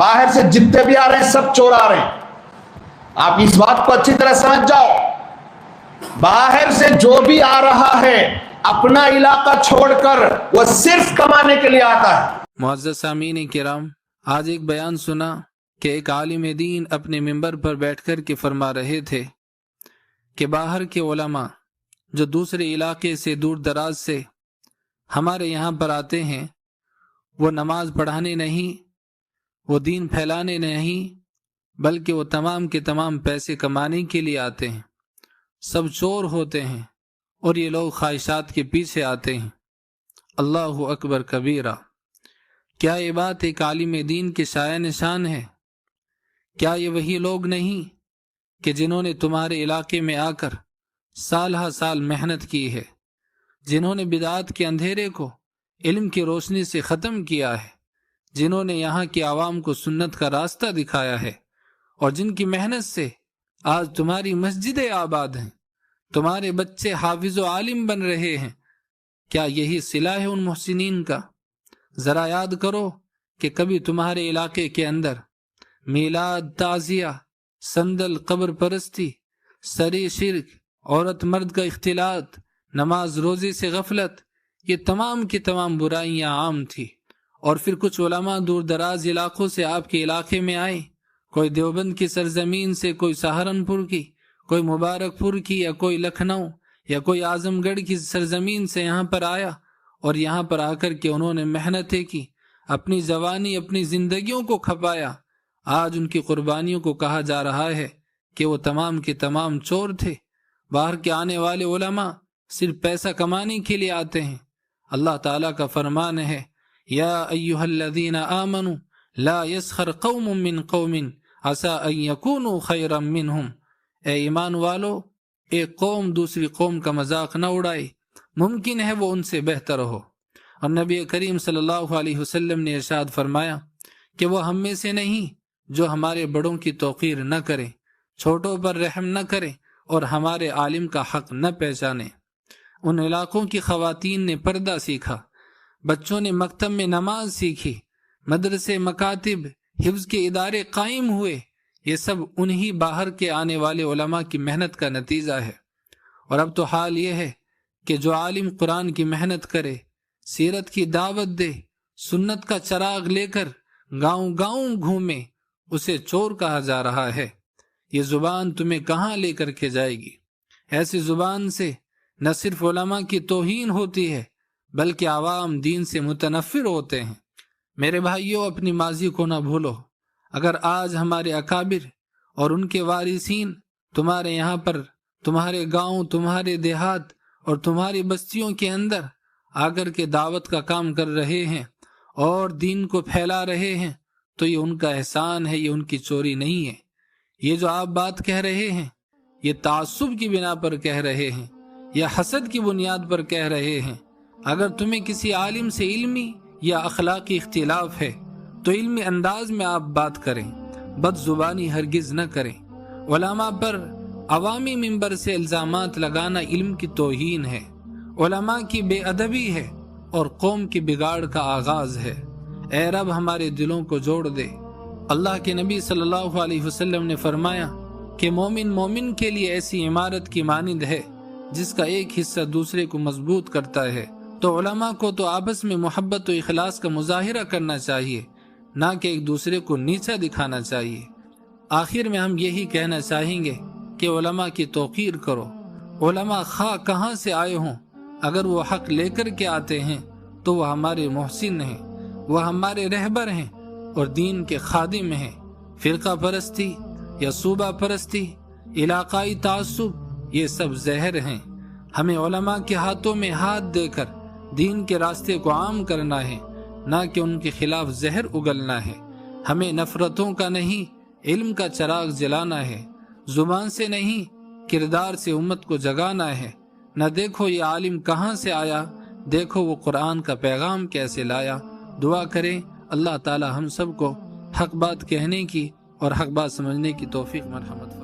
باہر سے جتنے بھی آ رہے ہیں سب چور آ رہے ہیں. آپ اس بات کو اچھی طرح سمجھ جاؤ. باہر سے جو بھی آ رہا ہے اپنا علاقہ چھوڑ کر وہ صرف کمانے کے لیے آتا ہے. معزز سامعین کرام، آج ایک بیان سنا کہ ایک عالم دین اپنے ممبر پر بیٹھ کر کے فرما رہے تھے کہ باہر کے علماء جو دوسرے علاقے سے دور دراز سے ہمارے یہاں پر آتے ہیں، وہ نماز پڑھانے نہیں، وہ دین پھیلانے نہیں، بلکہ وہ تمام کے تمام پیسے کمانے کے لیے آتے ہیں. سب چور ہوتے ہیں اور یہ لوگ خواہشات کے پیچھے آتے ہیں. اللہ اکبر کبیرہ. کیا یہ بات ایک عالم دین کے شایع نشان ہے؟ کیا یہ وہی لوگ نہیں کہ جنہوں نے تمہارے علاقے میں آ کر سال ہا سال محنت کی ہے، جنہوں نے بدعات کے اندھیرے کو علم کی روشنی سے ختم کیا ہے، جنہوں نے یہاں کی عوام کو سنت کا راستہ دکھایا ہے، اور جن کی محنت سے آج تمہاری مسجدیں آباد ہیں، تمہارے بچے حافظ و عالم بن رہے ہیں؟ کیا یہی صلہ ہے ان محسنین کا؟ ذرا یاد کرو کہ کبھی تمہارے علاقے کے اندر میلاد، تعزیہ، سندل، قبر پرستی، سری شرک، عورت مرد کا اختلاط، نماز روزے سے غفلت، یہ تمام کی تمام برائیاں عام تھی. اور پھر کچھ علماء دور دراز علاقوں سے آپ کے علاقے میں آئے، کوئی دیوبند کی سرزمین سے، کوئی سہارنپور کی، کوئی مبارک پور کی، یا کوئی لکھنؤ یا کوئی اعظم گڑھ کی سرزمین سے یہاں پر آیا، اور یہاں پر آ کر کے انہوں نے محنتیں کی، اپنی جوانی، اپنی زندگیوں کو کھپایا. آج ان کی قربانیوں کو کہا جا رہا ہے کہ وہ تمام کے تمام چور تھے. باہر کے آنے والے علماء صرف پیسہ کمانے کے لیے آتے ہیں. اللہ تعالیٰ کا فرمان ہے، یا ایہا الذین آمنوا لا یسخر قوم من قوم عسى ان یکونوا خیرا منہم. اے ایمان والو، ایک قوم دوسری قوم کا مذاق نہ اڑائے، ممکن ہے وہ ان سے بہتر ہو. اور نبی کریم صلی اللہ علیہ وسلم نے ارشاد فرمایا کہ وہ ہم میں سے نہیں جو ہمارے بڑوں کی توقیر نہ کرے، چھوٹوں پر رحم نہ کرے، اور ہمارے عالم کا حق نہ پہچانے. ان علاقوں کی خواتین نے پردہ سیکھا، بچوں نے مکتب میں نماز سیکھی، مدرسے، مکاتب، حفظ کے ادارے قائم ہوئے. یہ سب انہی باہر کے آنے والے علماء کی محنت کا نتیجہ ہے. اور اب تو حال یہ ہے کہ جو عالم قرآن کی محنت کرے، سیرت کی دعوت دے، سنت کا چراغ لے کر گاؤں گاؤں گھومے، اسے چور کہا جا رہا ہے. یہ زبان تمہیں کہاں لے کر کے جائے گی؟ ایسی زبان سے نہ صرف علماء کی توہین ہوتی ہے بلکہ عوام دین سے متنفر ہوتے ہیں. میرے بھائیوں، اپنی ماضی کو نہ بھولو. اگر آج ہمارے اکابر اور ان کے وارثین تمہارے یہاں پر، تمہارے گاؤں، تمہارے دیہات اور تمہاری بستیوں کے اندر آ کر کے دعوت کا کام کر رہے ہیں اور دین کو پھیلا رہے ہیں، تو یہ ان کا احسان ہے، یہ ان کی چوری نہیں ہے. یہ جو آپ بات کہہ رہے ہیں، یہ تعصب کی بنا پر کہہ رہے ہیں یا حسد کی بنیاد پر کہہ رہے ہیں. اگر تمہیں کسی عالم سے علمی یا اخلاقی اختلاف ہے تو علمی انداز میں آپ بات کریں، بد زبانی ہرگز نہ کریں. علماء پر عوامی منبر سے الزامات لگانا علم کی توہین ہے، علماء کی بے ادبی ہے اور قوم کی بگاڑ کا آغاز ہے. اے رب، ہمارے دلوں کو جوڑ دے. اللہ کے نبی صلی اللہ علیہ وسلم نے فرمایا کہ مومن کے لیے ایسی عمارت کی مانند ہے جس کا ایک حصہ دوسرے کو مضبوط کرتا ہے. تو علماء کو تو آپس میں محبت و اخلاص کا مظاہرہ کرنا چاہیے، نہ کہ ایک دوسرے کو نیچا دکھانا چاہیے. آخر میں ہم یہی کہنا چاہیں گے کہ علماء کی توقیر کرو. علماء خواہ کہاں سے آئے ہوں، اگر وہ حق لے کر کے آتے ہیں تو وہ ہمارے محسن ہیں، وہ ہمارے رہبر ہیں اور دین کے خادم ہیں. فرقہ پرستی یا صوبہ پرستی، علاقائی تعصب، یہ سب زہر ہیں. ہمیں علماء کے ہاتھوں میں ہاتھ دے کر دین کے راستے کو عام کرنا ہے، نہ کہ ان کے خلاف زہر اگلنا ہے. ہمیں نفرتوں کا نہیں، علم کا چراغ جلانا ہے. زبان سے نہیں، کردار سے امت کو جگانا ہے. نہ دیکھو یہ عالم کہاں سے آیا، دیکھو وہ قرآن کا پیغام کیسے لایا. دعا کریں اللہ تعالی ہم سب کو حق بات کہنے کی اور حق بات سمجھنے کی توفیق مرحمت